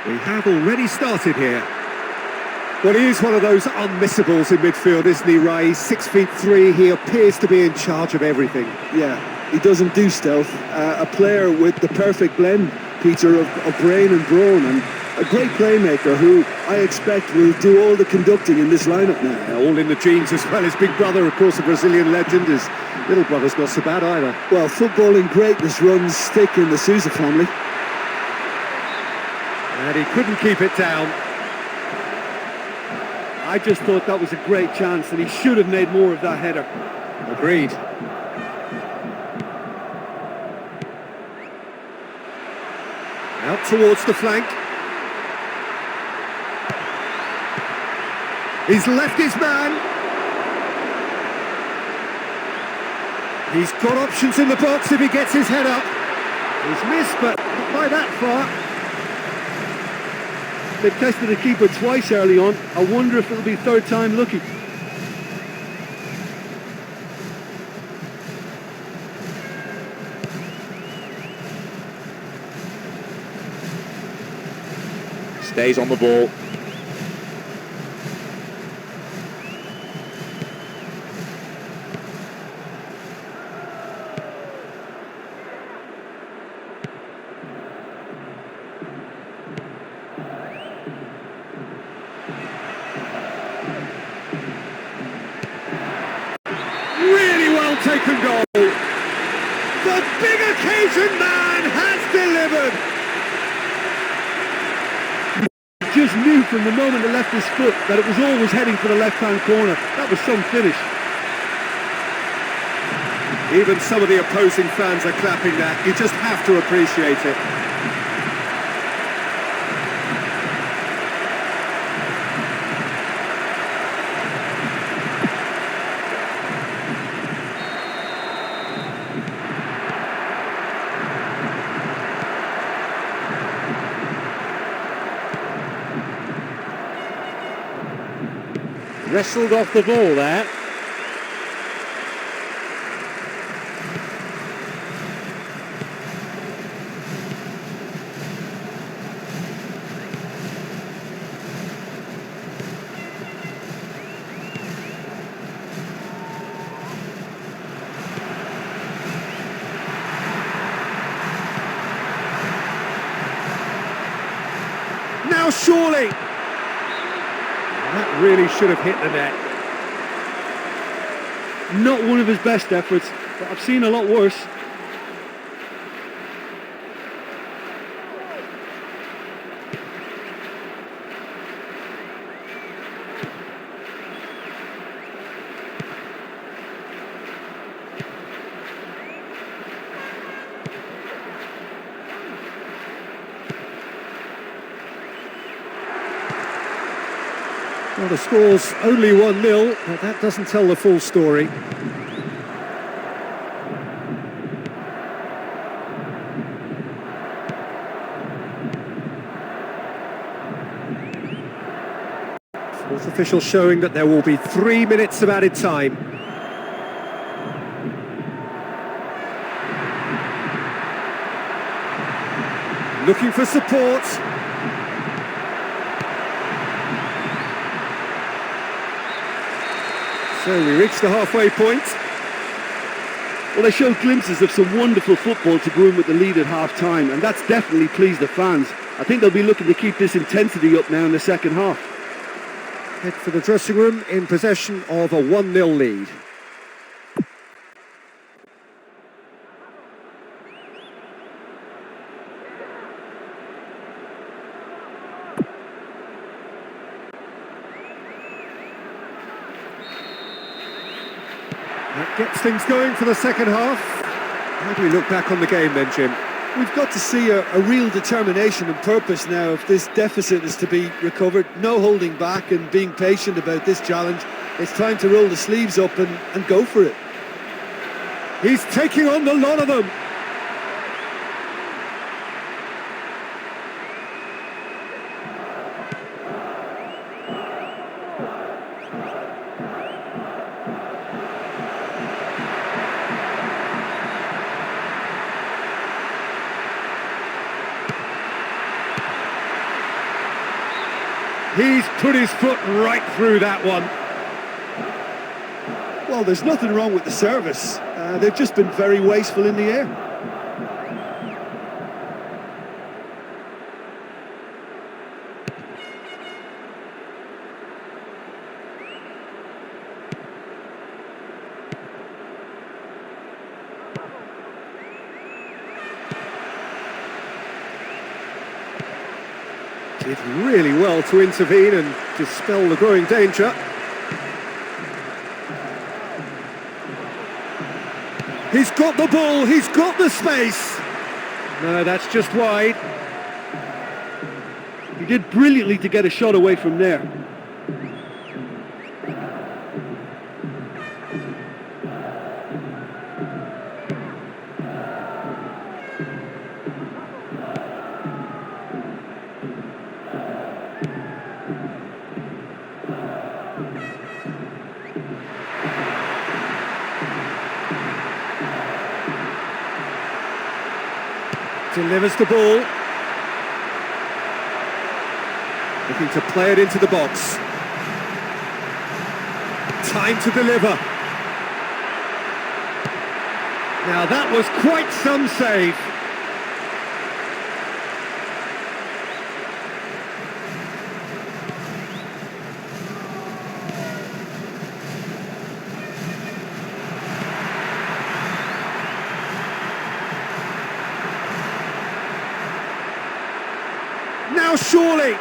We have already started here. Well, he is one of those unmissables in midfield, isn't he, Ray? 6'3", he appears to be in charge of everything. Yeah, he doesn't do stealth. A player with the perfect blend, Peter, of brain and brawn, and a great playmaker who I expect will do all the conducting in this lineup now. Yeah, all in the genes as well. His big brother, of course, a Brazilian legend. His little brother's not so bad either. Well, footballing greatness runs thick in the Sousa family. And he couldn't keep it down. I just thought that was a great chance and he should have made more of that header. Agreed. Out towards the flank. He's left his man. He's got options in the box if he gets his head up. He's missed, but not by that far. They've tested the keeper twice early on. I wonder if it'll be third time lucky. Stays on the ball. Taken goal. The big occasion man has delivered. Just knew from the moment it left his foot that it was always heading for the left-hand corner. That was some finish. Even some of the opposing fans are clapping that. You just have to appreciate it. Wrestled off the ball there. Now surely. That really should have hit the net. Not one of his best efforts, but I've seen a lot worse. Well, the score's only 1-0, but that doesn't tell the full story. Fourth official showing that there will be 3 minutes of added time. Looking for support. So we reach the halfway point. Well, they showed glimpses of some wonderful football to go in with the lead at half-time, and that's definitely pleased the fans. I think they'll be looking to keep this intensity up now in the second half. Head for the dressing room in possession of a 1-0 lead. That gets things going for the second half. How do we look back on the game then, Jim? We've got to see a real determination and purpose now if this deficit is to be recovered. No holding back and being patient about this challenge. It's time to roll the sleeves up and go for it. He's taking on the lot of them. He's put his foot right through that one. Well, there's nothing wrong with the service. They've just been very wasteful in the air. Did really well to intervene and dispel the growing danger. He's got the ball, he's got the space. No, that's just wide. He did brilliantly to get a shot away from there. Delivers the ball. Looking to play it into the box. Time to deliver. Now that was quite some save. Now surely.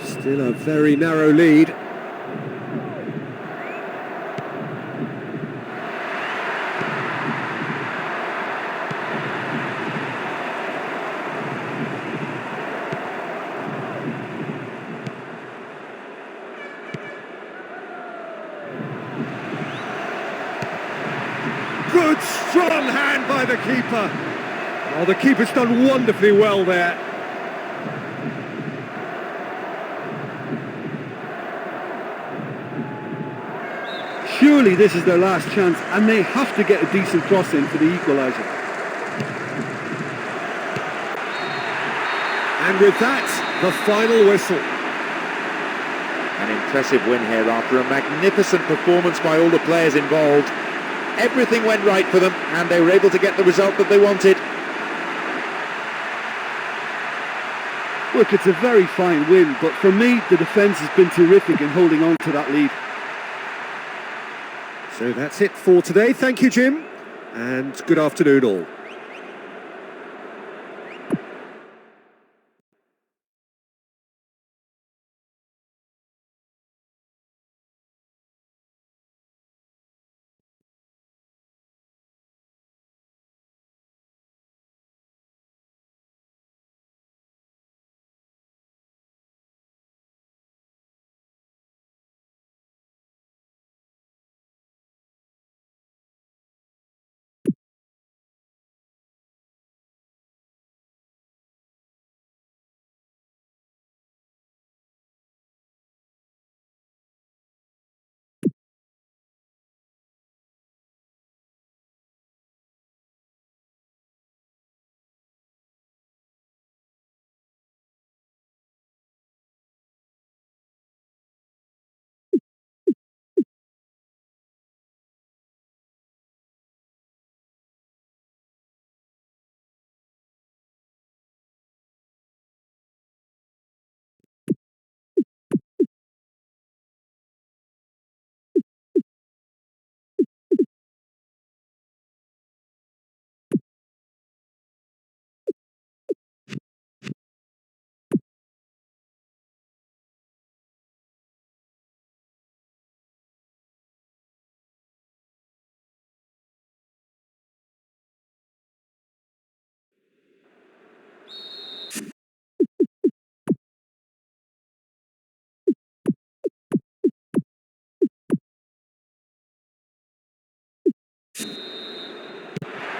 Still a very narrow lead. Good, strong hand by the keeper. Oh, the keeper's done wonderfully well there. Surely this is their last chance, and they have to get a decent cross in for the equaliser. And with that, the final whistle. An impressive win here after a magnificent performance by all the players involved. Everything went right for them, and they were able to get the result that they wanted. Look, it's a very fine win, but for me, the defence has been terrific in holding on to that lead. So that's it for today. Thank you, Jim, and good afternoon all.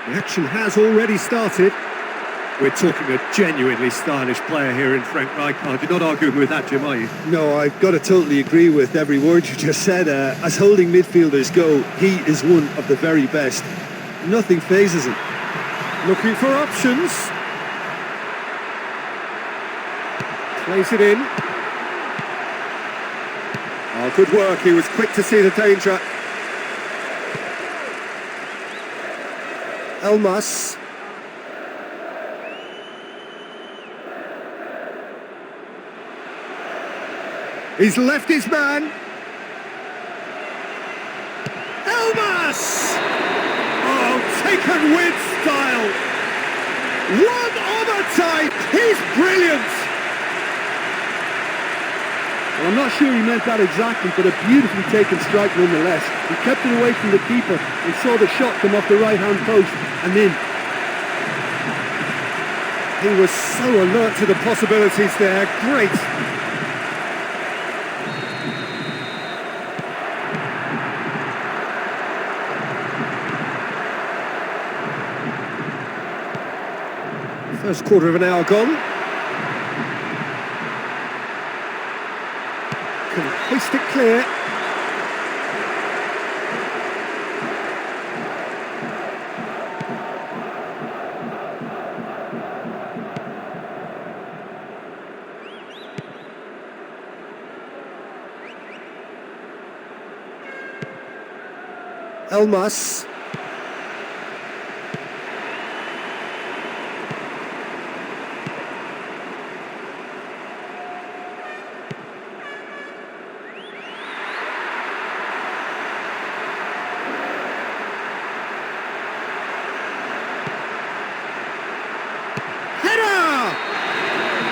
The action has already started. We're talking a genuinely stylish player here in Frank Rijkaard. You're not arguing with that, Jim, are you? No, I've got to totally agree with every word you just said. As holding midfielders go, he is one of the very best. Nothing phases him. Looking for options. Plays it in. Oh, good work. He was quick to see the danger. Elmas. He's left his man. Elmas! Oh, taken with style. One of a type. He's brilliant. Well, I'm not sure he meant that exactly, but a beautifully taken strike nonetheless. He kept it away from the keeper and saw the shot come off the right-hand post and in. He was so alert to the possibilities there. Great. First quarter of an hour gone. Can hoist it clear. Elmas.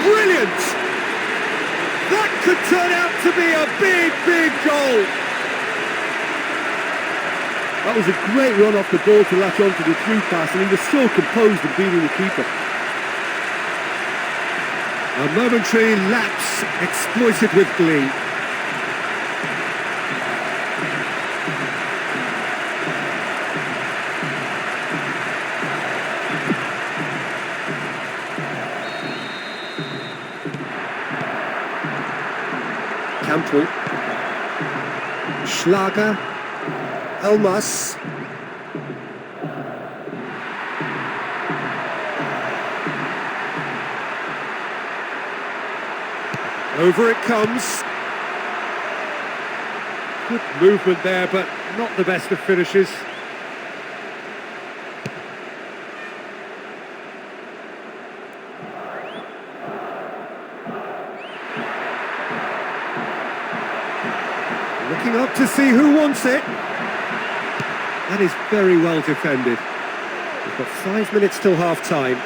Brilliant! That could turn out to be a big, big goal. That was a great run off the ball to latch onto the through pass, and he was so composed in beating the keeper. A momentary lapse exploited with glee. Campbell, Schlager, Elmas. Over it comes. Good movement there, but not the best of finishes. Looking up to see who wants it. That is very well defended. We've got 5 minutes till half-time.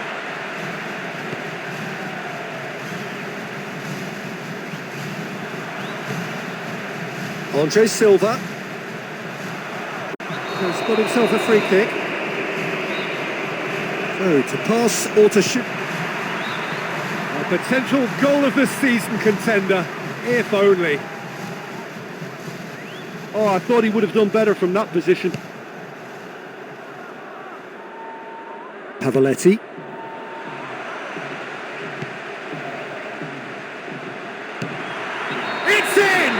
Andre Silva. He's got himself a free kick. So, to pass or to shoot. A potential goal of the season contender, if only. Oh, I thought he would have done better from that position. Pavoletti. It's in!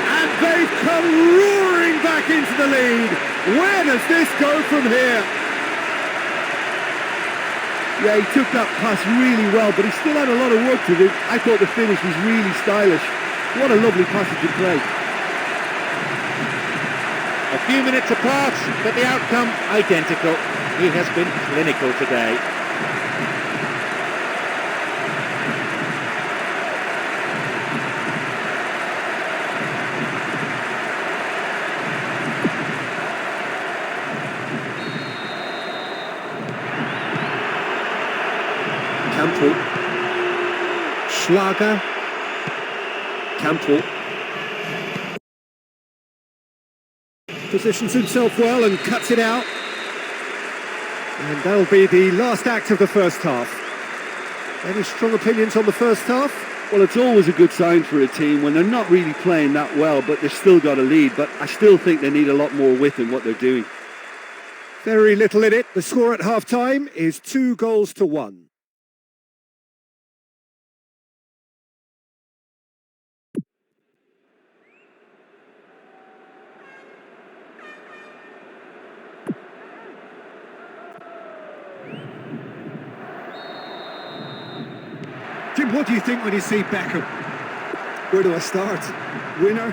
And they've come roaring back into the lead. Where does this go from here? Yeah, he took that pass really well, but he still had a lot of work to do. I thought the finish was really stylish. What a lovely passage of play. A few minutes apart, but the outcome identical. He has been clinical today. Campbell. Schlager. Campbell. Positions himself well and cuts it out. And that'll be the last act of the first half. Any strong opinions on the first half? Well, it's always a good sign for a team when they're not really playing that well, but they've still got a lead. But I still think they need a lot more width in what they're doing. Very little in it. The score at half-time is 2-1. Jim, what do you think when you see Beckham? Where do I start? Winner,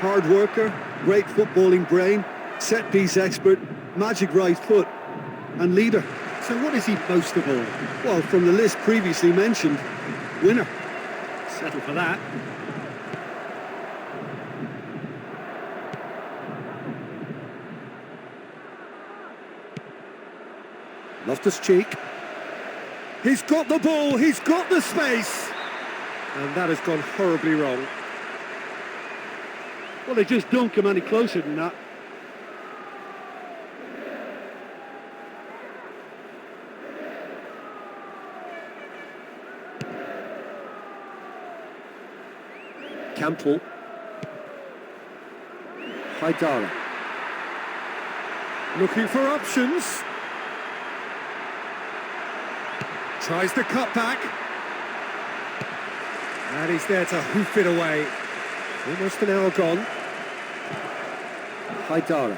hard worker, great footballing brain, set-piece expert, magic right foot, and leader. So what is he most of all? Well, from the list previously mentioned, winner. Settle for that. Loftus-Cheek. He's got the ball, he's got the space. And that has gone horribly wrong. Well, they just don't come any closer than that. Campbell. Haidara. Looking for options. Tries the cut back. And he's there to hoof it away. Almost an hour gone. Haidara.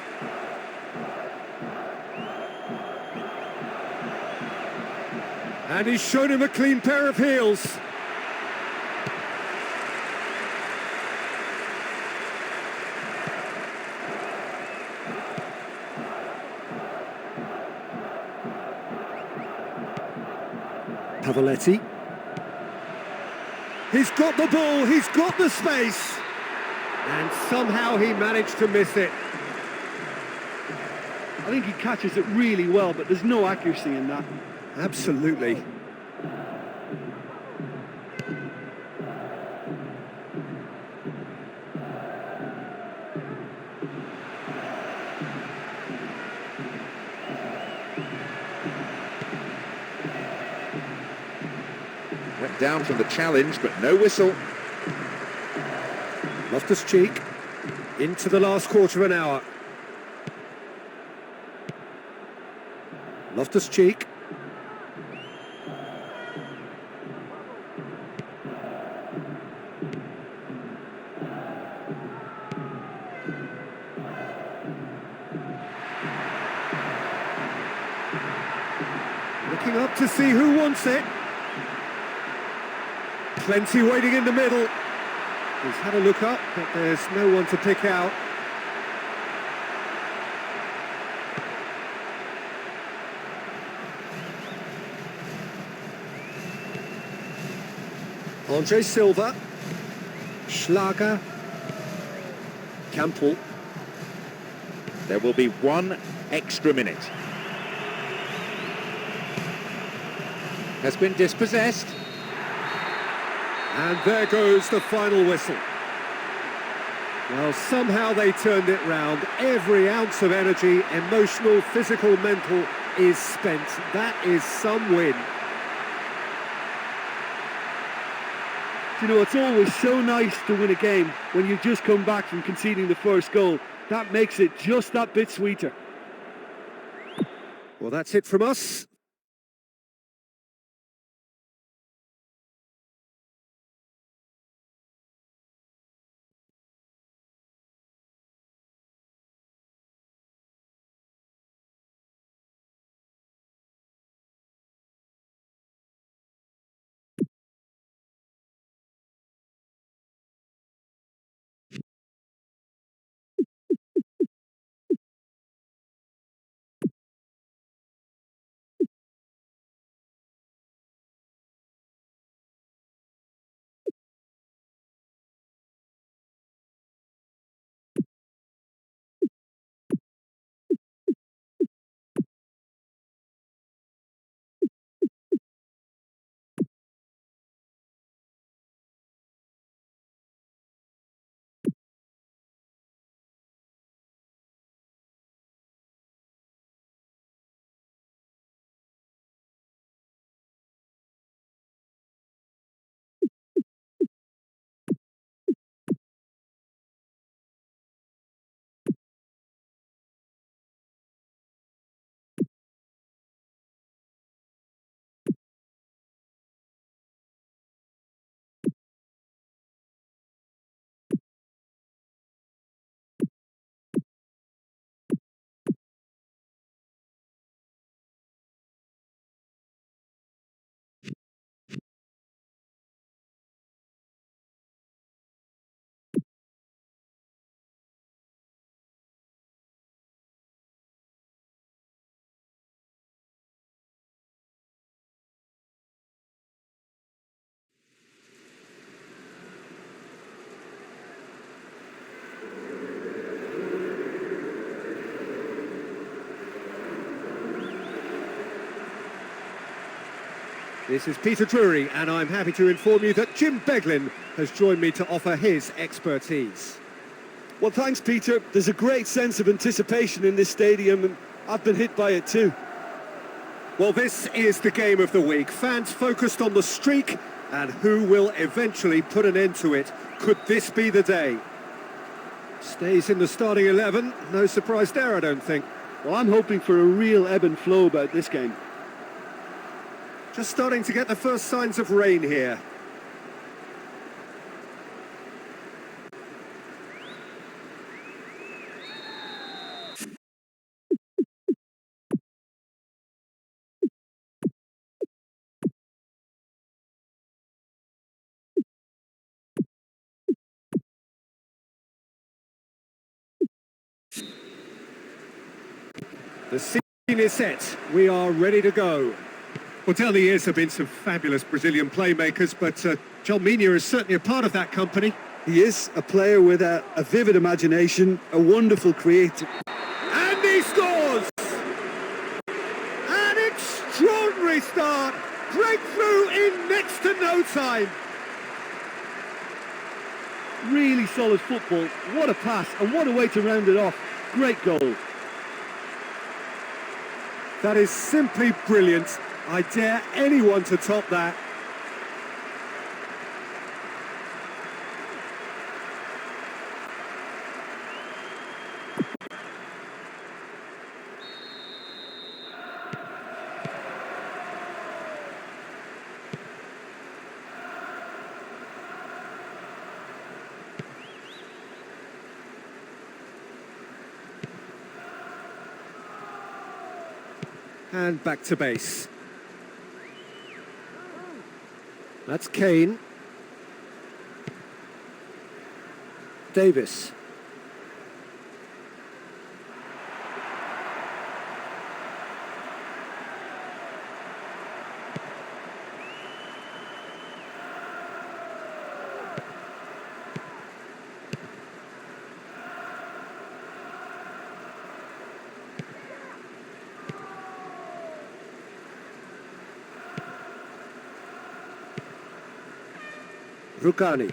And he's shown him a clean pair of heels. Pavoletti. He's got the ball, he's got the space. And somehow he managed to miss it. I think he catches it really well, but there's no accuracy in that. Absolutely. Went down from the challenge, but no whistle. Loftus-Cheek into the last quarter of an hour. Loftus-Cheek. Looking up to see who wants it. Plenty waiting in the middle. He's had a look up, but there's no one to pick out. Andre Silva. Schlager. Campbell. There will be one extra minute. Has been dispossessed. And there goes the final whistle. Well, somehow they turned it round. Every ounce of energy, emotional, physical, mental, is spent. That is some win. You know, it's always so nice to win a game when you just come back from conceding the first goal. That makes it just that bit sweeter. Well, that's it from us. This is Peter Drury, and I'm happy to inform you that Jim Beglin has joined me to offer his expertise. Well, thanks, Peter. There's a great sense of anticipation in this stadium, and I've been hit by it too. Well, this is the game of the week. Fans focused on the streak and who will eventually put an end to it. Could this be the day? Stays in the starting 11. No surprise there, I don't think. Well, I'm hoping for a real ebb and flow about this game. Just starting to get the first signs of rain here. The scene is set. We are ready to go. Well, down the years have been some fabulous Brazilian playmakers, but Jalminha is certainly a part of that company. He is a player with a vivid imagination, a wonderful creator. And he scores! An extraordinary start! Breakthrough in next to no time! Really solid football. What a pass, and what a way to round it off. Great goal. That is simply brilliant. I dare anyone to top that. And back to base. That's Kane. Davis. Rukani.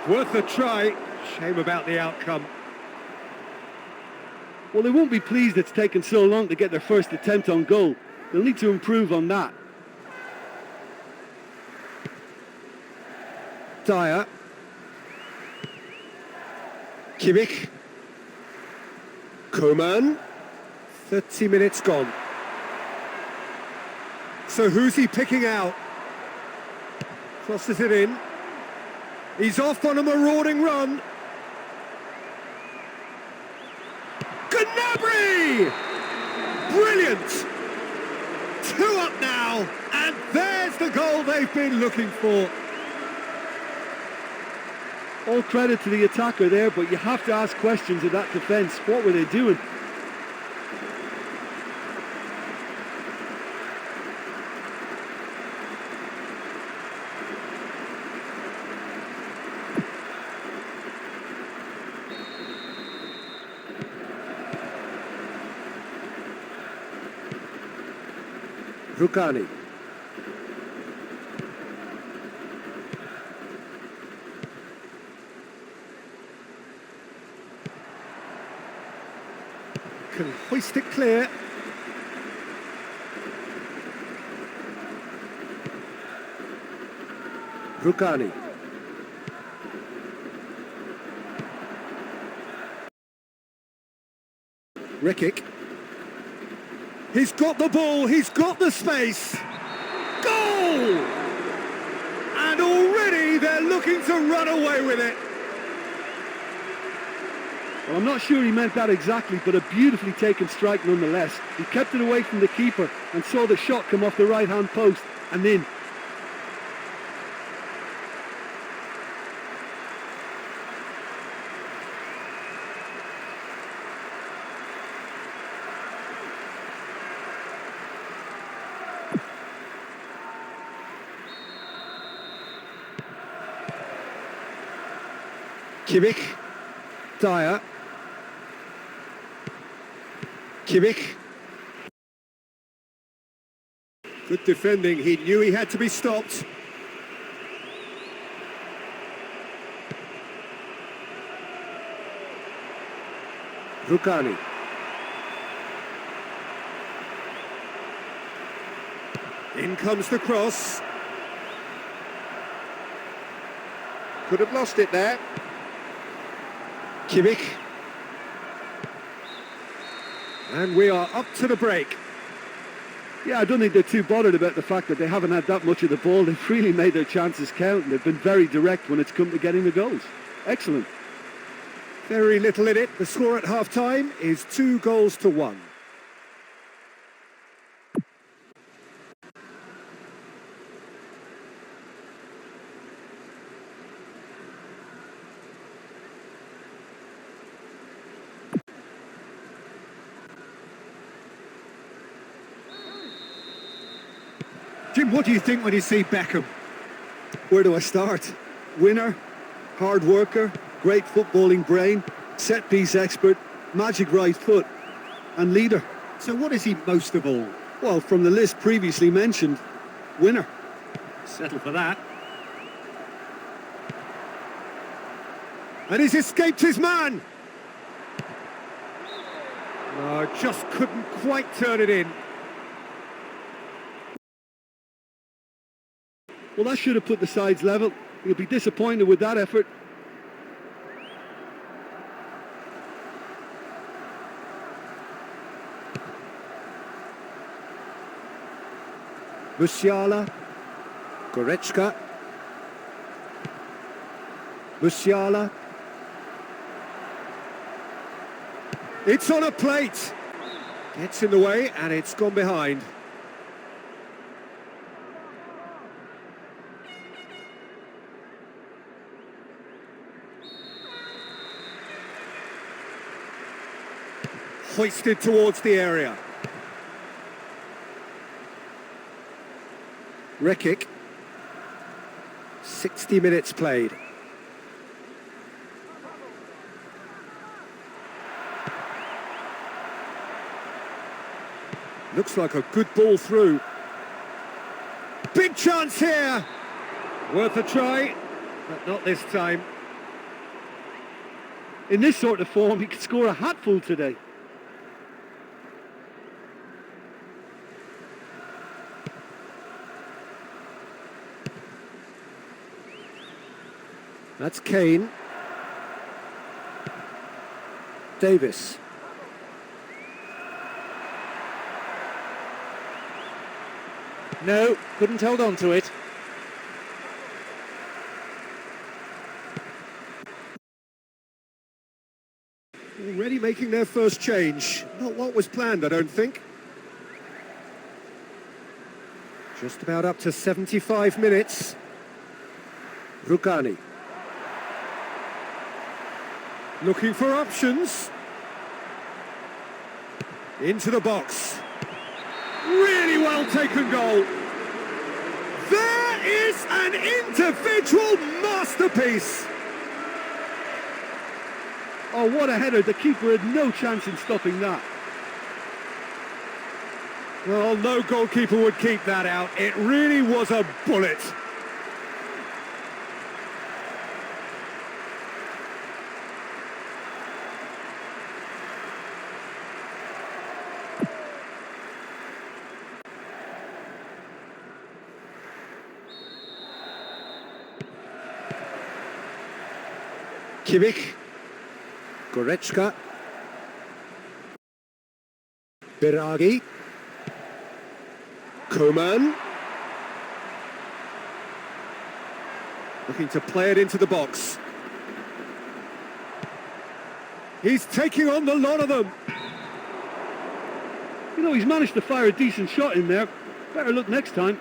Worth a try. Shame about the outcome. Well, they won't be pleased it's taken so long to get their first attempt on goal. They'll need to improve on that. Dyer. Kimmich. Koeman. 30 minutes gone. So who's he picking out? Crosses it in. He's off on a marauding run. Gnabry! Brilliant! 2 up now, and there's the goal they've been looking for. All credit to the attacker there, but you have to ask questions of that defence. What were they doing? Rukani. Can hoist it clear. Rukani. Rekic. He's got the ball, he's got the space. Goal! And already they're looking to run away with it. Well, I'm not sure he meant that exactly, but a beautifully taken strike nonetheless. He kept it away from the keeper and saw the shot come off the right-hand post and in. Kimmich. Dyer. Kimmich. Good defending, he knew he had to be stopped. Rugani. In comes the cross. Could have lost it there. Kimmich. And we are up to the break. Yeah, I don't think they're too bothered about the fact that they haven't had that much of the ball. They've really made their chances count, and they've been very direct when it's come to getting the goals. Excellent. Very little in it. The score at half-time is 2-1. Jim, what do you think when you see Beckham? Where do I start? Winner, hard worker, great footballing brain, set-piece expert, magic right foot, and leader. So what is he most of all? Well, from the list previously mentioned, winner. Settle for that. And he's escaped his man! No, just couldn't quite turn it in. Well, that should have put the sides level. You'll be disappointed with that effort. Musiala. Goretzka. Musiala. It's on a plate. Gets in the way and it's gone behind. Hoisted towards the area. Rekic. 60 minutes played. Looks like a good ball through. Big chance here! Worth a try, but not this time. In this sort of form, he could score a hatful today. That's Kane. Davis. No, couldn't hold on to it. Already making their first change. Not what was planned, I don't think. Just about up to 75 minutes. Rugani. Looking for options. Into the box. Really well taken goal. There is an individual masterpiece. Oh, what a header. The keeper had no chance in stopping that. Well, no goalkeeper would keep that out. It really was a bullet. Kimmich. Goretzka. Biragi. Koeman. Looking to play it into the box. He's taking on the lot of them. You know, he's managed to fire a decent shot in there. Better look next time.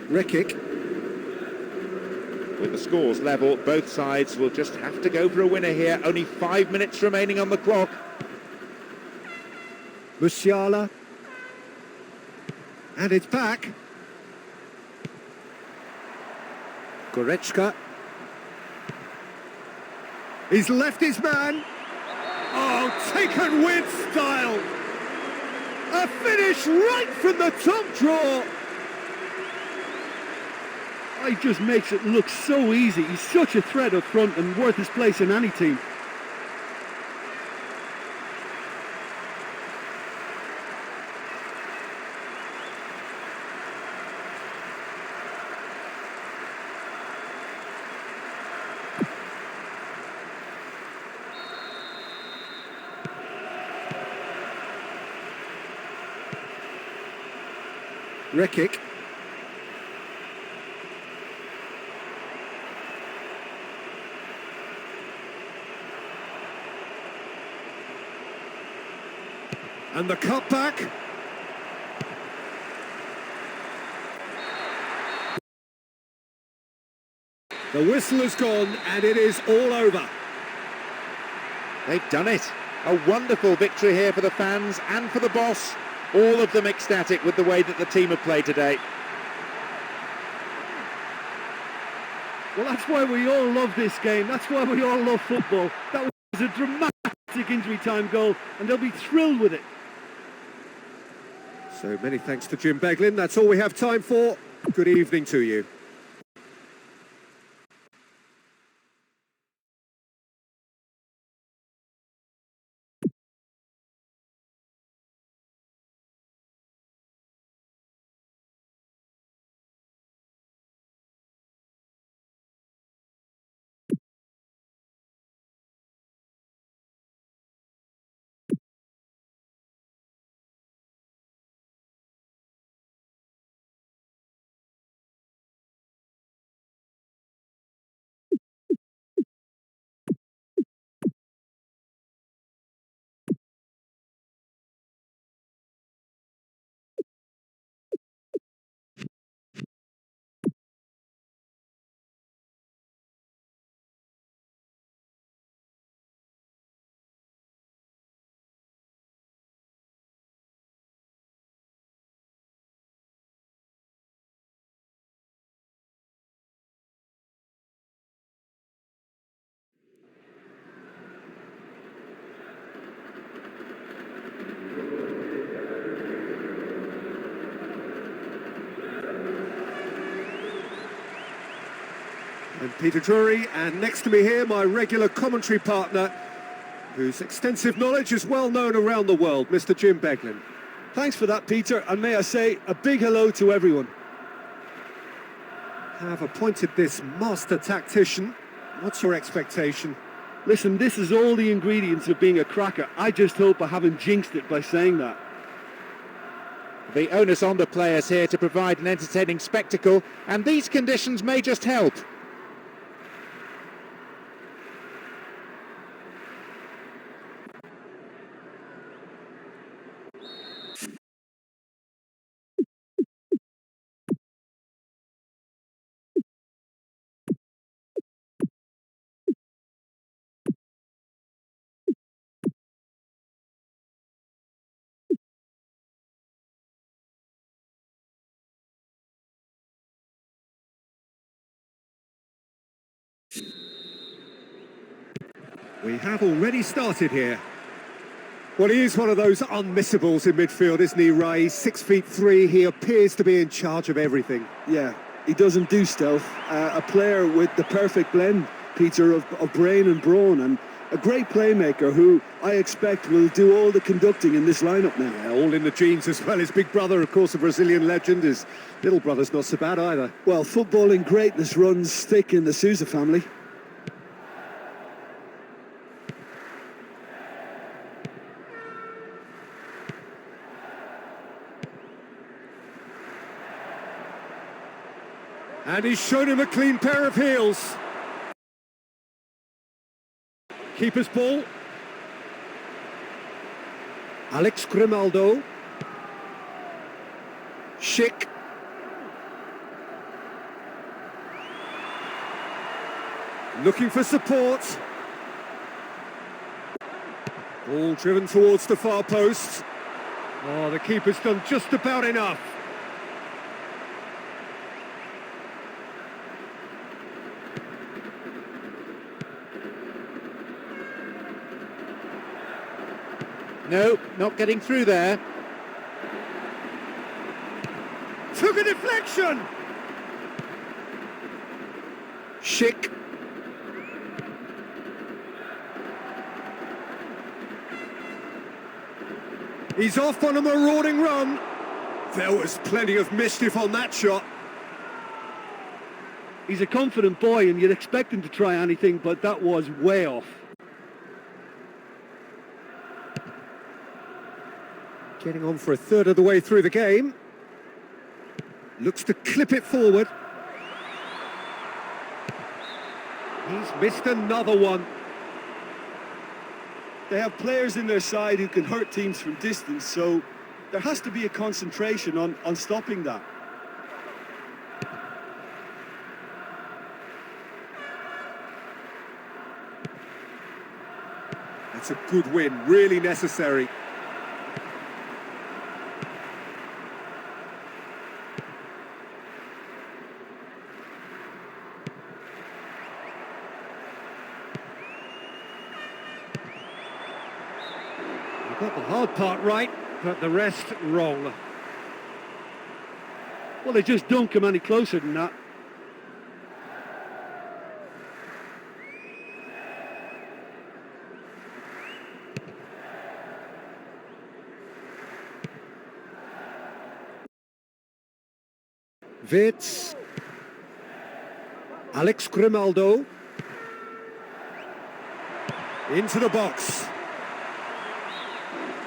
Rekic. With the scores level, both sides will just have to go for a winner here. Only 5 minutes remaining on the clock. Musiala. And it's back. Goretzka. He's left his man. Oh, taken with style. A finish right from the top drawer. He just makes it look so easy. He's such a threat up front and worth his place in any team. Rekic. And the cutback. The whistle has gone and it is all over. They've done it. A wonderful victory here for the fans and for the boss. All of them ecstatic with the way that the team have played today. Well, that's why we all love this game. That's why we all love football. That was a dramatic injury time goal and they'll be thrilled with it. So many thanks to Jim Beglin. That's all we have time for. Good evening to you. I'm Peter Drury, and next to me here, my regular commentary partner, whose extensive knowledge is well known around the world, Mr. Jim Beglin. Thanks for that, Peter, and may I say a big hello to everyone. Have appointed this master tactician. What's your expectation? Listen, this is all the ingredients of being a cracker. I just hope I haven't jinxed it by saying that. The onus on the players here to provide an entertaining spectacle, and these conditions may just help. We have already started here. Well, he is one of those unmissables in midfield, isn't he, Ray? 6'3", he appears to be in charge of everything. Yeah, he doesn't do stealth. A player with the perfect blend, Peter, of brain and brawn, and a great playmaker who I expect will do all the conducting in this lineup now. Yeah, all in the genes as well. His big brother, of course, a Brazilian legend. His little brother's not so bad either. Well, footballing greatness runs thick in the Sousa family. And he's shown him a clean pair of heels. Keeper's ball. Alex Grimaldo. Schick. Looking for support. Ball driven towards the far post. Oh, the keeper's done just about enough. No, not getting through there. Took a deflection. Schick. He's off on a marauding run. There was plenty of mischief on that shot. He's a confident boy and you'd expect him to try anything, but that was way off. Getting on for a third of the way through the game. Looks to clip it forward. He's missed another one. They have players in their side who can hurt teams from distance, so there has to be a concentration on stopping that. That's a good win, really necessary. Got the hard part right, but the rest wrong. Well, they just don't come any closer than that. Wits. Alex Grimaldo. Into the box.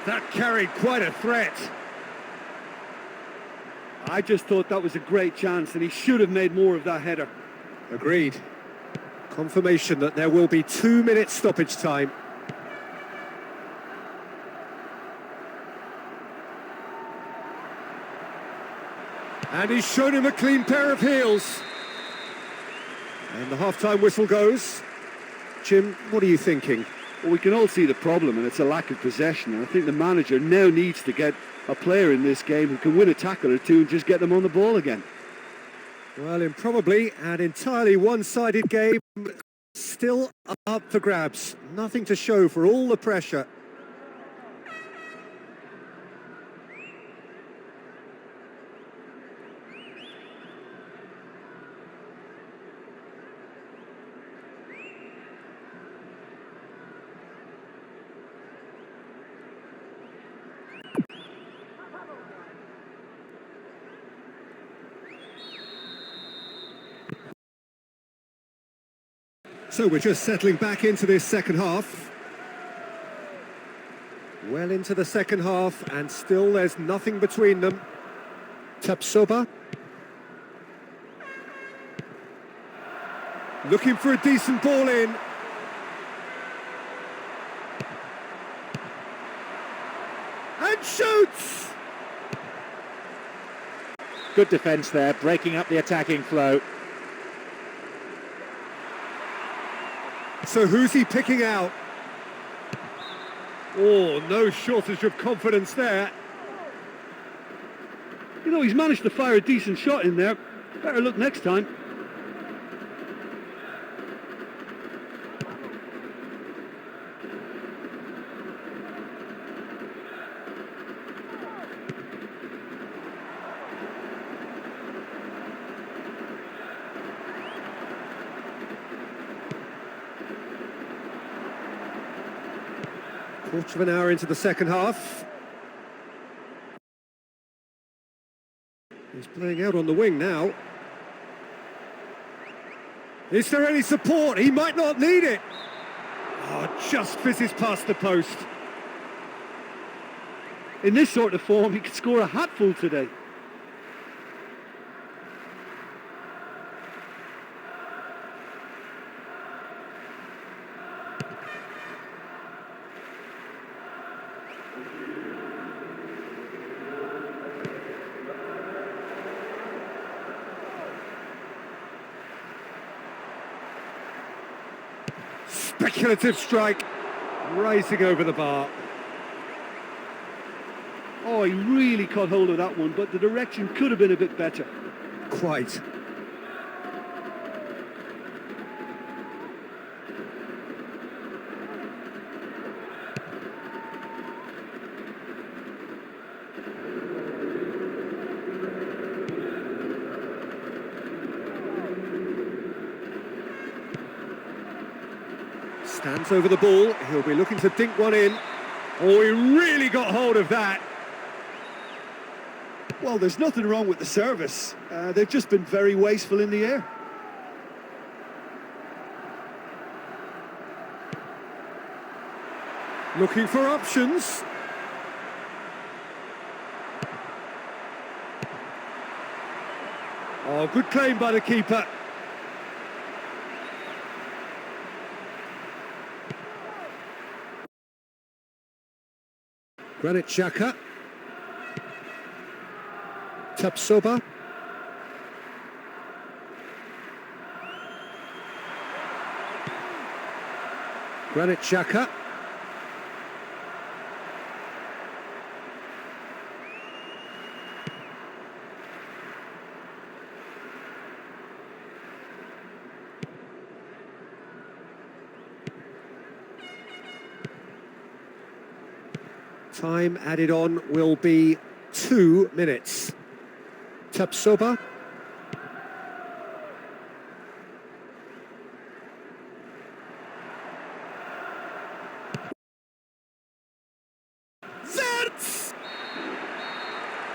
That carried quite a threat. I just thought that was a great chance and he should have made more of that header. Agreed. Confirmation that there will be 2 minutes stoppage time. And he's shown him a clean pair of heels. And the half-time whistle goes. Jim, what are you thinking? Well, we can all see the problem, and it's a lack of possession. And I think the manager now needs to get a player in this game who can win a tackle or two and just get them on the ball again. Well, in probably an entirely one-sided game, still up for grabs. Nothing to show for all the pressure. So we're just settling back into this second half. Well into the second half, and still there's nothing between them. Tapsoba. Looking for a decent ball in. And shoots! Good defence there, breaking up the attacking flow. So who's he picking out? Oh, no shortage of confidence there. You know, he's managed to fire a decent shot in there. Better look next time. Quarter of an hour into the second half. He's playing out on the wing now. Is there any support? He might not need it. Oh, just fizzes past the post. In this sort of form, he could score a hatful today. Speculative strike, racing over the bar. Oh, he really caught hold of that one, but the direction could have been a bit better. Quite. Stands over the ball, he'll be looking to dink one in. Oh, he really got hold of that. Well, there's nothing wrong with the service. They've just been very wasteful in the air. Looking for options. Oh, good claim by the keeper. Granit Xhaka. Tapsoba. Granit Xhaka. Time added on will be 2 minutes. Tapsoba. Zerts!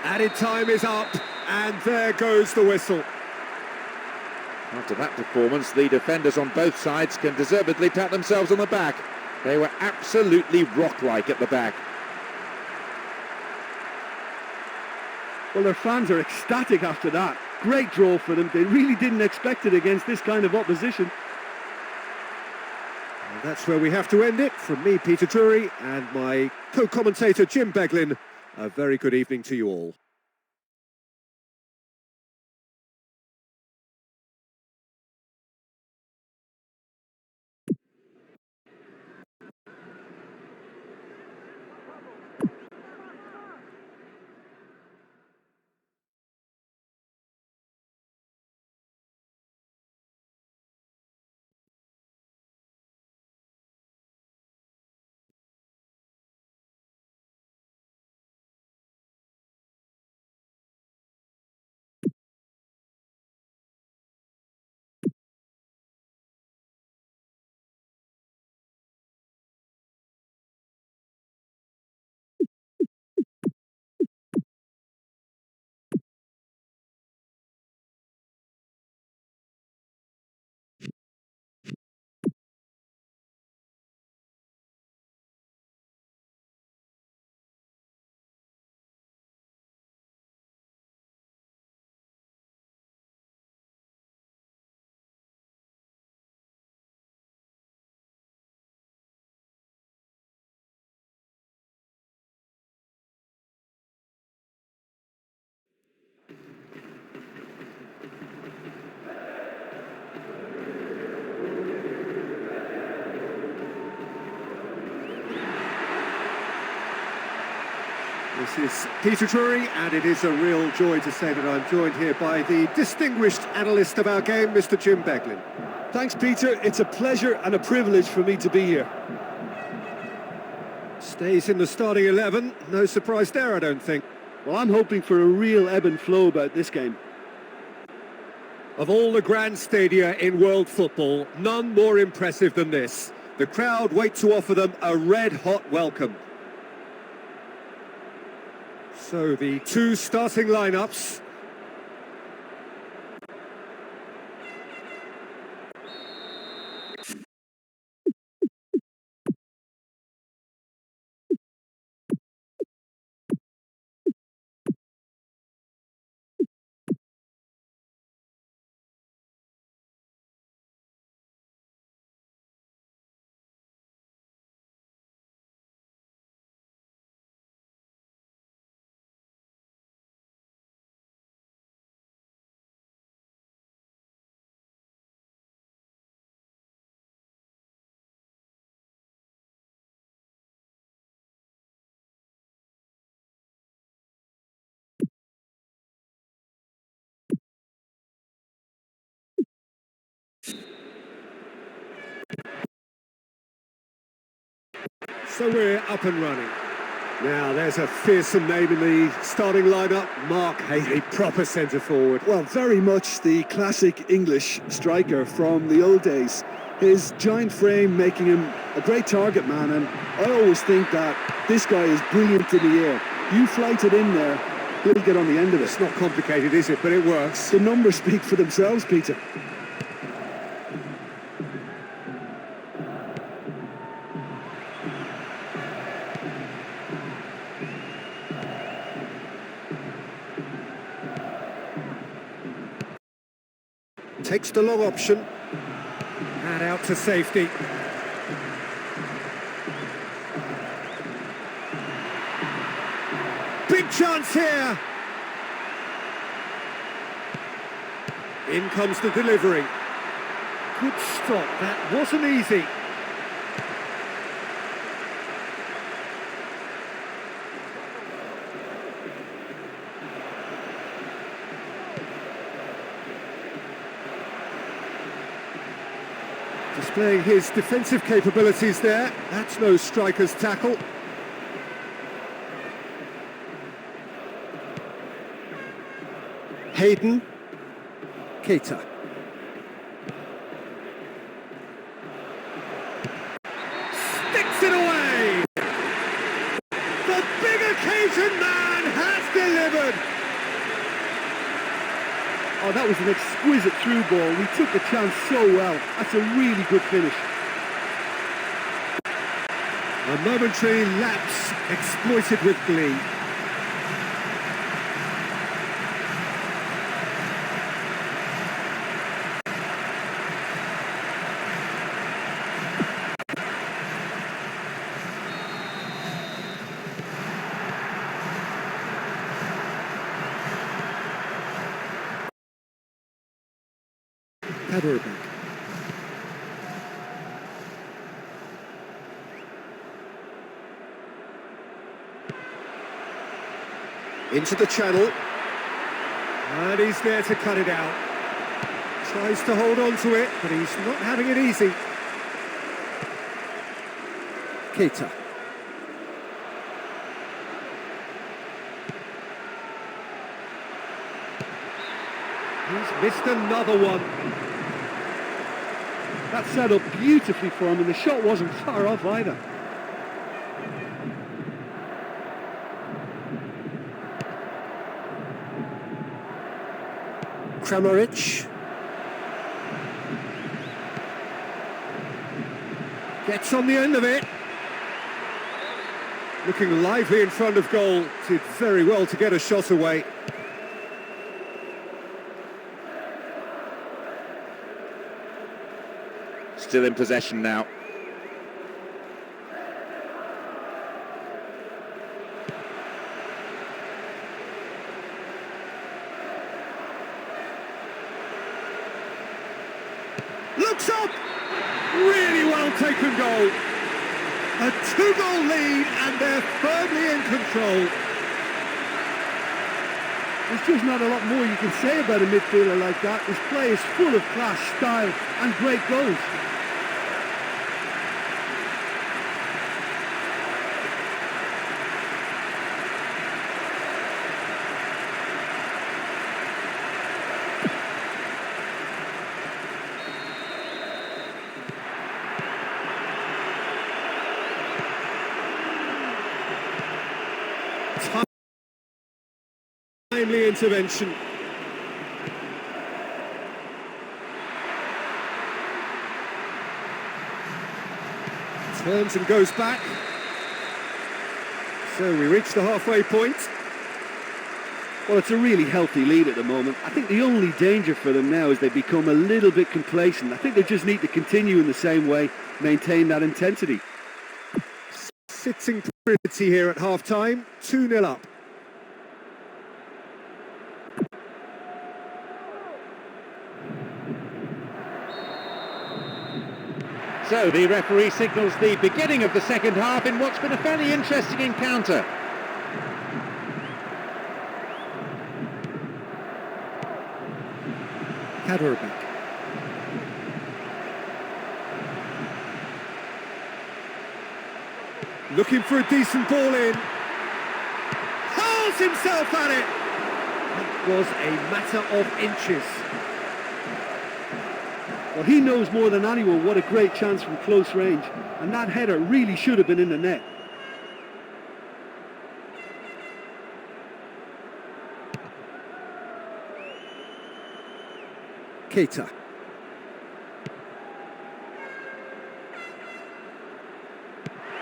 Added time is up, and there goes the whistle. After that performance, the defenders on both sides can deservedly pat themselves on the back. They were absolutely rock-like at the back. Well, their fans are ecstatic after that. Great draw for them. They really didn't expect it against this kind of opposition. And that's where we have to end it. From me, Peter Drury, and my co-commentator, Jim Beglin, a very good evening to you all. This is Peter Drury, and it is a real joy to say that I'm joined here by the distinguished analyst of our game, Mr. Jim Beglin. Thanks, Peter. It's a pleasure and a privilege for me to be here. Stays in the starting 11, no surprise there, I don't think. Well, I'm hoping for a real ebb and flow about this game. Of all the grand stadia in world football, none more impressive than this. The crowd wait to offer them a red-hot welcome. So the two starting lineups. So we're up and running. Now, there's a fearsome name in the starting lineup, Mark Haley, proper centre forward. Well, very much the classic English striker from the old days. His giant frame making him a great target man, and I always think that this guy is brilliant in the air. You flight it in there, he'll get on the end of it. It's not complicated, is it? But it works. The numbers speak for themselves, Peter. Takes the long option. And out to safety. Big chance here. In comes the delivery. Good stop. That wasn't easy. Displaying his defensive capabilities there. That's no striker's tackle. Hayden. Keita. Sticks it away! The big occasion man has delivered! Oh, that was an exquisite through ball. He took the chance so well. That's a really good finish. A momentary lapse exploited with glee. Back. Into the channel. And he's there to cut it out. Tries to hold on to it, but he's not having it easy. Keita. He's missed another one. That set up beautifully for him, and the shot wasn't far off either. Kramaric. Gets on the end of it. Looking lively in front of goal. Did very well to get a shot away. Still in possession now. Looks up! Really well taken goal. A 2-goal lead and they're firmly in control. There's just not a lot more you can say about a midfielder like that. His play is full of class, style and great goals. Timely intervention. Turns and goes back. So we reach the halfway point. Well, it's a really healthy lead at the moment. I think the only danger for them now is they become a little bit complacent. I think they just need to continue in the same way, maintain that intensity. Sitting pretty here at half-time, 2-0 up. So the referee signals the beginning of the second half in what's been a fairly interesting encounter. Back. Looking for a decent ball in. Hurls himself at it. That was a matter of inches. Well, he knows more than anyone what a great chance from close range, and that header really should have been in the net. Keita.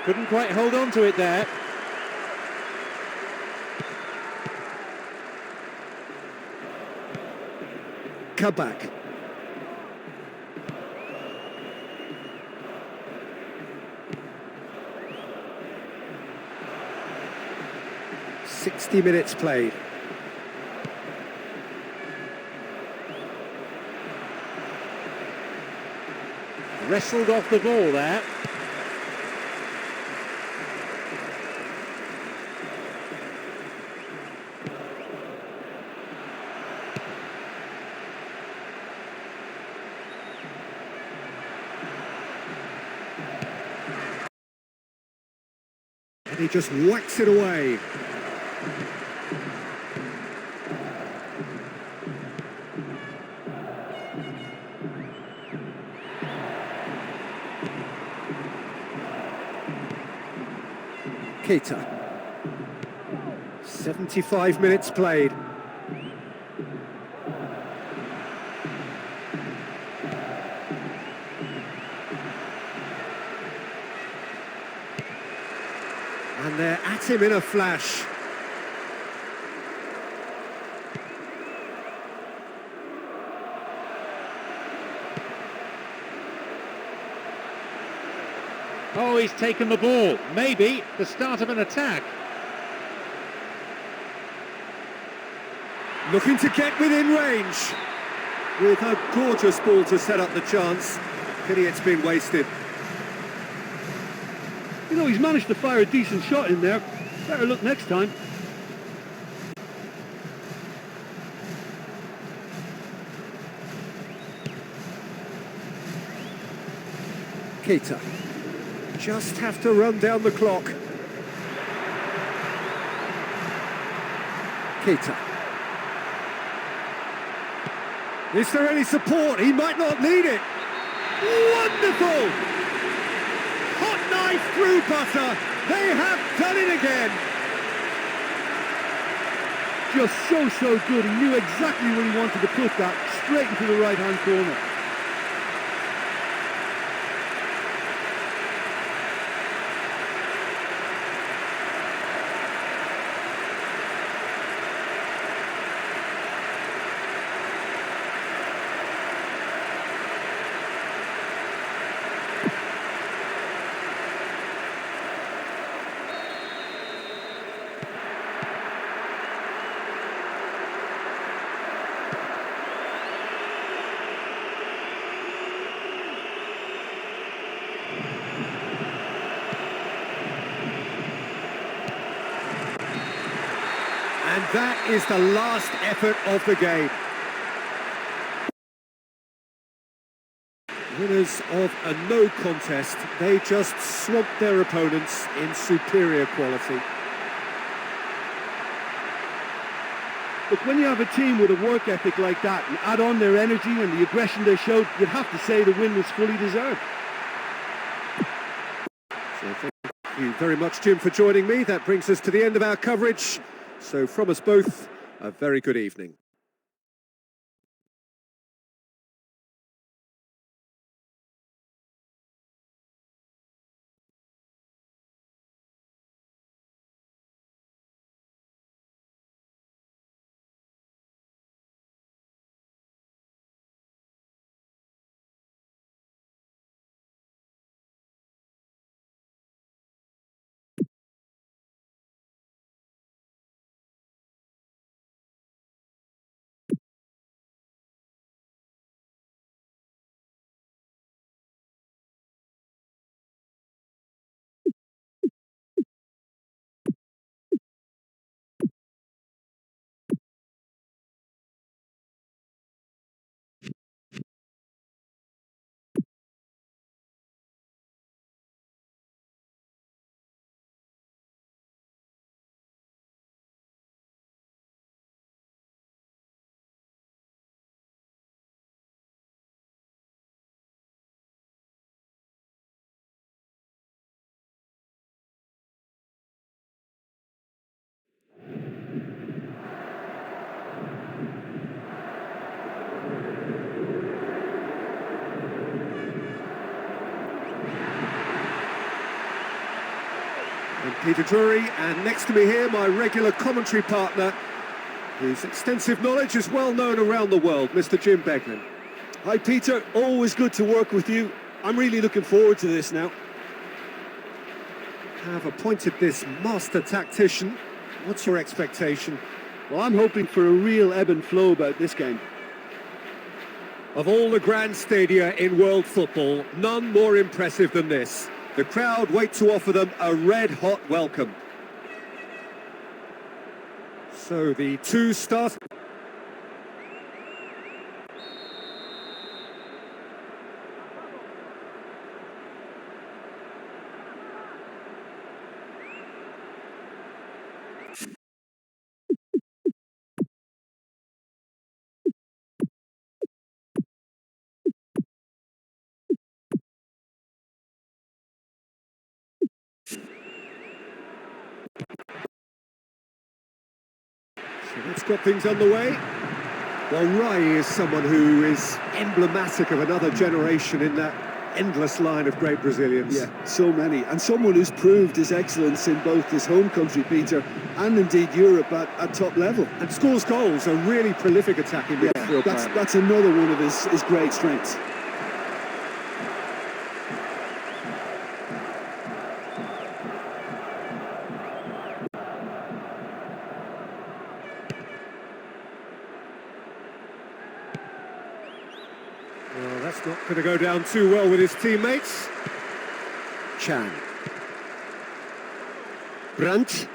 Couldn't quite hold on to it there. Kabak. "60 minutes played. Wrestled off the ball there. And he just whacks it away. Keita. 75 minutes played. And they're at him in a flash. Oh, he's taken the ball. Maybe the start of an attack. Looking to get within range. With a gorgeous ball to set up the chance. Pity it's been wasted. You know, he's managed to fire a decent shot in there. Better look next time. Keita. Just have to run down the clock. Keita. Is there any support? He might not need it. Wonderful! Hot knife through butter. They have done it again. Just so good. He knew exactly where he wanted to put that, straight into the right-hand corner. And that is the last effort of the game. Winners of a no contest, they just swamped their opponents in superior quality. Look, when you have a team with a work ethic like that and add on their energy and the aggression they showed, you'd have to say the win was fully deserved. So thank you very much, Jim, for joining me. That brings us to the end of our coverage. So from us both, a very good evening. I'm Peter Drury, and next to me here, my regular commentary partner, whose extensive knowledge is well known around the world, Mr. Jim Beglin. Hi Peter, always good to work with you. I'm really looking forward to this now. Have appointed this master tactician. What's your expectation? Well, I'm hoping for a real ebb and flow about this game. Of all the grand stadia in world football, none more impressive than this. The crowd wait to offer them a red-hot welcome. So the two start. So let's get things underway. Well, Rai is someone who is emblematic of another generation in that endless line of great Brazilians. Yeah, so many. And someone who's proved his excellence in both his home country, Peter, and indeed Europe at top level. And scores goals, a really prolific attacking midfield player. That's another one of his great strengths. Well, that's not going to go down too well with his teammates. Chan. Brandt.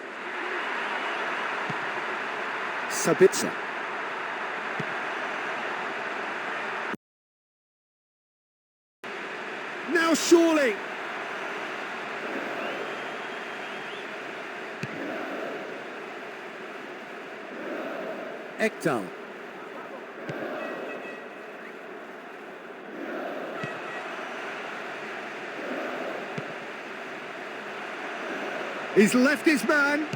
Sabitzer. Now surely. Ekdal. He's left his man.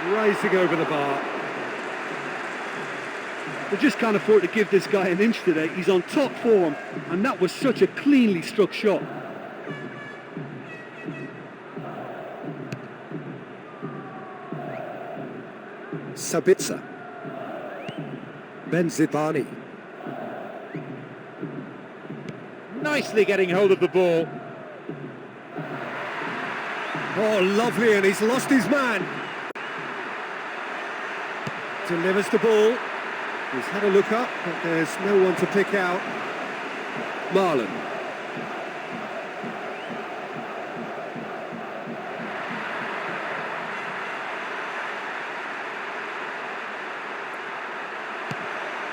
Racing over the bar. They just can't afford to give this guy an inch today. He's on top form, and that was such a cleanly struck shot. Sabitzer. Benzibani. Nicely getting hold of the ball. Oh, lovely, and he's lost his man. Delivers the ball. He's had a look up, but there's no one to pick out. Marlon.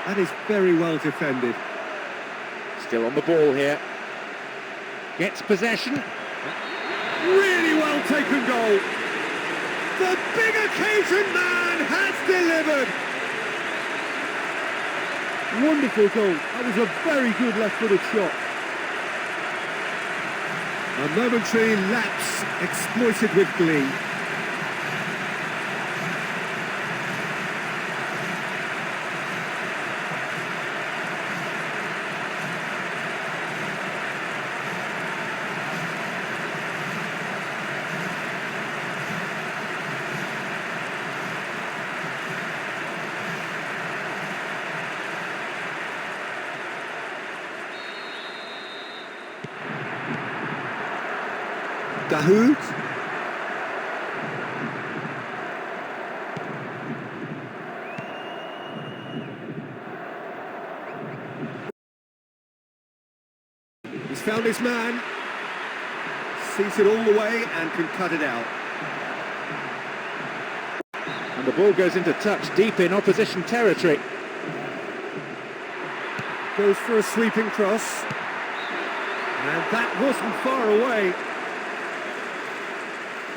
That is very well defended. Still on the ball here. Gets possession. Really well taken goal. The big occasion man has delivered. Wonderful goal. That was a very good left-footed shot. A momentary lapse exploited with glee. Dahoud. He's found his man. Sees it all the way and can cut it out. And the ball goes into touch deep in opposition territory. Goes for a sweeping cross. And that wasn't far away.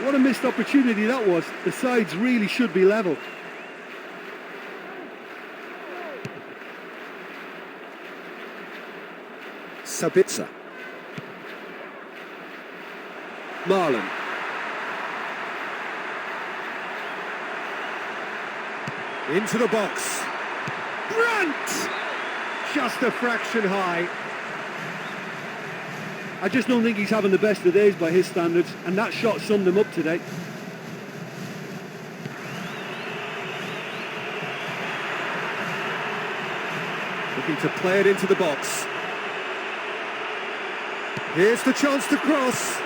What a missed opportunity that was. The sides really should be level. Sabitzer. Marlon. Into the box. Brandt! Just a fraction high. I just don't think he's having the best of days by his standards, and that shot summed him up today. Looking to play it into the box. Here's the chance to cross.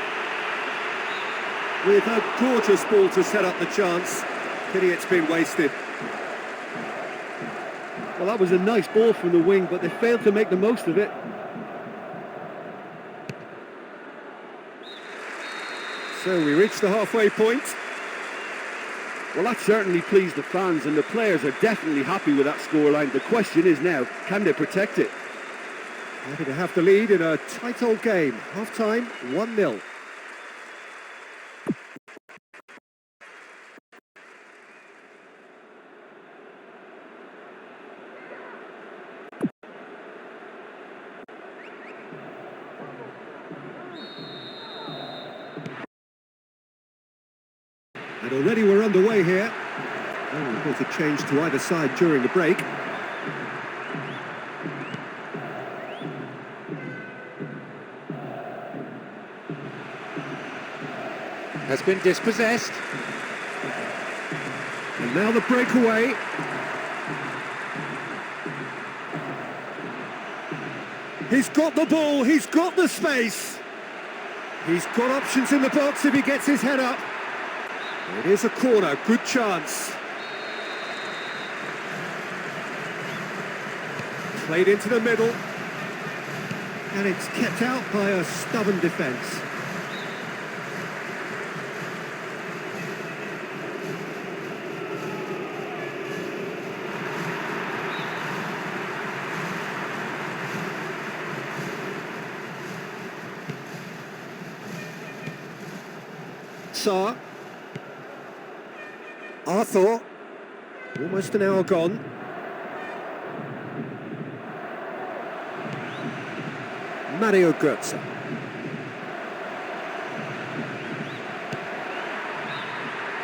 With a gorgeous ball to set up the chance. Pity it's been wasted. Well, that was a nice ball from the wing, but they failed to make the most of it. So we reach the halfway point. Well, that certainly pleased the fans, and the players are definitely happy with that scoreline. The question is now, can they protect it? Happy to have the lead in a tight old game. Half-time, 1-0. And already we're underway here. Oh, both a change to either side during the break. Has been dispossessed. And now the breakaway. He's got the ball, he's got the space. He's got options in the box if he gets his head up. It is a corner, good chance. Played into the middle. And it's kept out by a stubborn defence. Saar. Arthur. Almost an hour gone. Mario Götze.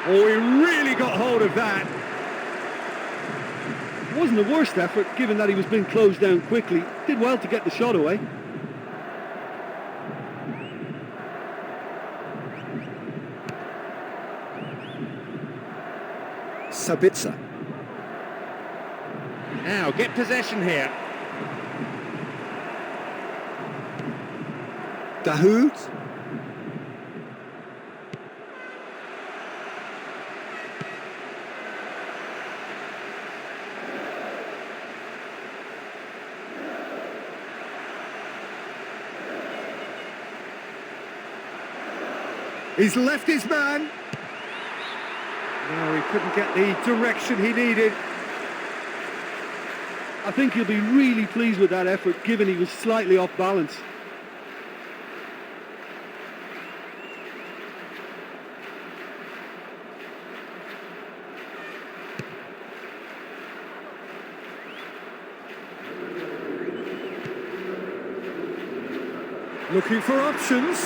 Oh, he really got hold of that. It wasn't the worst effort, given that he was being closed down quickly. Did well to get the shot away. Sabitzer. Now, get possession here. Dahoud. He's left his man. No, he couldn't get the direction he needed. I think he'll be really pleased with that effort, given he was slightly off balance. Looking for options.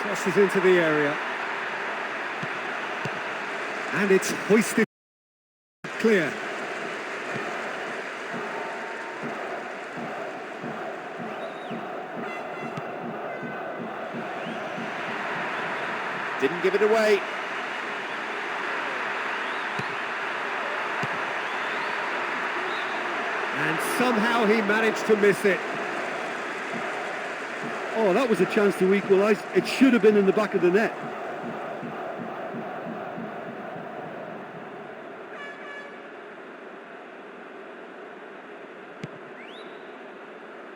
Crosses into the area. And it's hoisted clear. Didn't give it away. And somehow he managed to miss it. Oh, that was a chance to equalise. It should have been in the back of the net.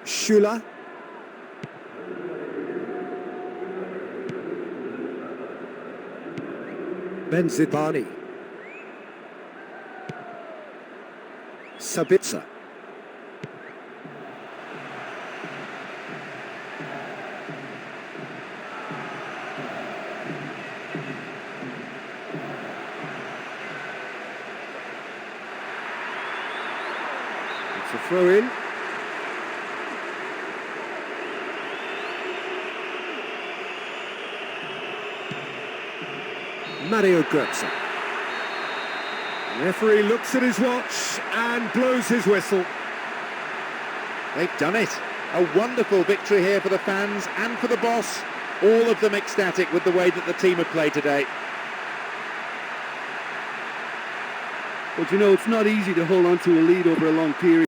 Schüller. Benzibani. Sabitzer. It's a throw in. Mario Götze. The referee looks at his watch and blows his whistle. They've done it. A wonderful victory here for the fans and for the boss. All of them ecstatic with the way that the team have played today. But you know, it's not easy to hold on to a lead over a long period,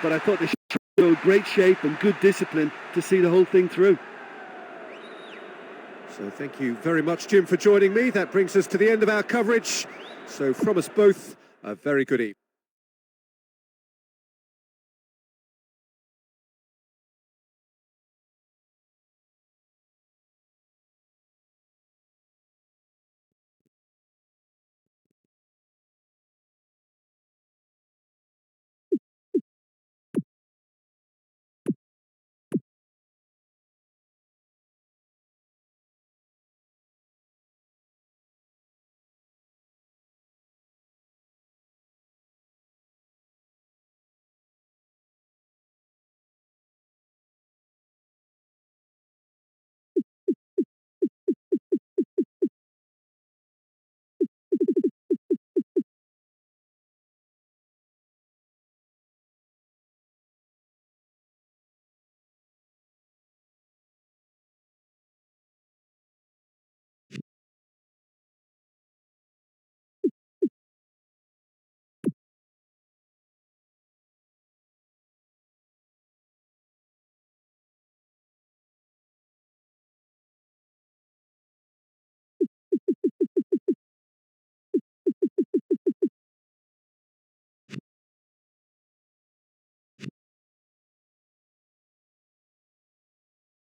but I thought they showed great shape and good discipline to see the whole thing through. So thank you very much, Jim, for joining me. That brings us to the end of our coverage. So from us both, a very good evening.